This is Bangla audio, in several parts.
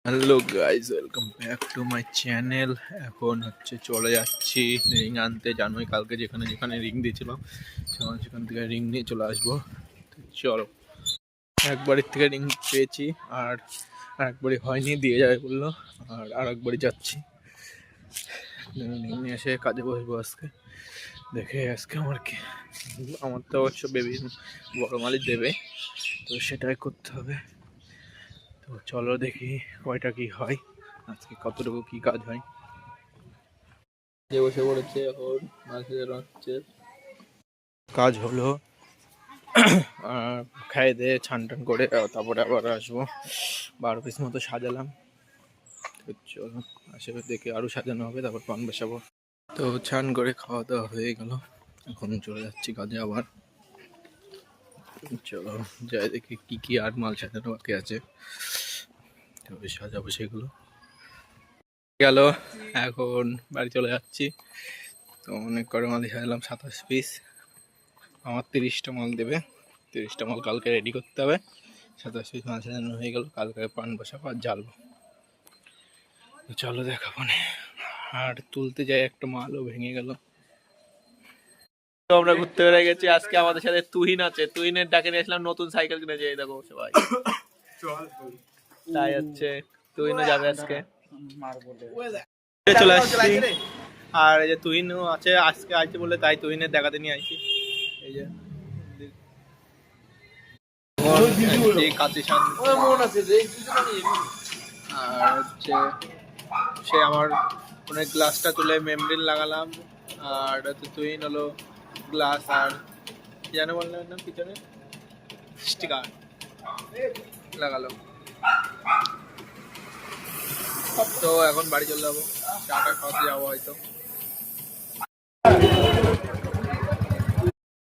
Hello guys, welcome back to my channel. এখন চলে যাচ্ছি রিং আনতে। জানোই কালকে যেখানে যেখানে রিং দিয়েছিলাম সেখান থেকে রিং নিয়ে চলে আসবো। চলো, একবারের থেকে রিং পেয়েছি আর একবারই হয়নি, দিয়ে যাবে বললো, আর একবারই যাচ্ছি। রিং নিয়ে এসে কাজে বসবো আজকে। দেখে আজকে আমার তো অবশ্য বেবি বড় মালিক দেবে, তো সেটাই করতে হবে। তো চলো দেখি কয়টা কি হয়, আজকে কতটুকু কি কাজ হয়। যে বসে পড়েছে এখন হচ্ছে কাজ হলো। খাই দিয়ে ছান টান করে তারপরে আবার আসবো। 12 পিস মতো সাজালাম। তো চলো আসে দেখে আরো সাজানো হবে, তারপর পান বসাবো। তো ছান করে খাওয়া দাওয়া হয়ে গেল, এখন চলে যাচ্ছি কাজে আবার। চলো যাই দেখি কি কি আর মাল সাজানো বাকি আছে, তবে সাজাবো সেগুলো। গেল, এখন বাড়ি চলে যাচ্ছি। তো অনেক করে মাল সাজালাম, 27 পিস। আমার 30টা মাল দেবে, 30টা মাল কালকে রেডি করতে হবে। 27 পিস মাল সাজানো হয়ে গেল, কালকে পান বসাবো আর জ্বালবো। চলো দেখাবো না। আর তুলতে যাই একটা মালও ভেঙে গেল। তো আমরা ঘুরতে বেড়ে গেছি, আজকে আমাদের সাথে তুহিন আছে। তুহিনের ডাকে নিয়ে আসলাম, নতুন সাইকেল কিনেছে, এই দেখো সবাই। তাই তুহিনও যাবে আজকে। চলে আসছি, আর এই যে তুহিনও আছে আজকে আসছে বলে, তাই তুহিনের দেখাতে নিয়ে আসছি। এই যে আর সে আমার অনেক গ্লাসটা তুলে মেমব্রেন লাগালাম। আর তুহিন হলো গ্লাস আর কি জানো বললাম না, পিছনে স্টিকার লাগালো। তো এখন বাড়ি চলে যাবো, চাটা খাওয়াতে যাবো হয়তো।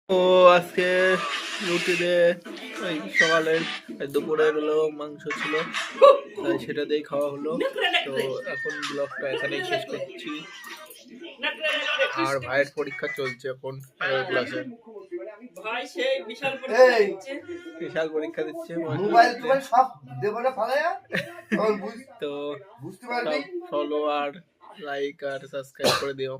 তো আজকে রুটি দিয়ে ওই সকালের দুপুরের হলো মাংস ছিল, তাই সেটা দিয়েই খাওয়া হলো। তো এখন ব্লগটা এখানেই শেষ করছি। আর ভাইয়ের পরীক্ষা চলছে এখন ক্লাসে, বিশাল পরীক্ষা দিচ্ছে। তো ফলো আর লাইক আর সাবস্ক্রাইব করে দিও।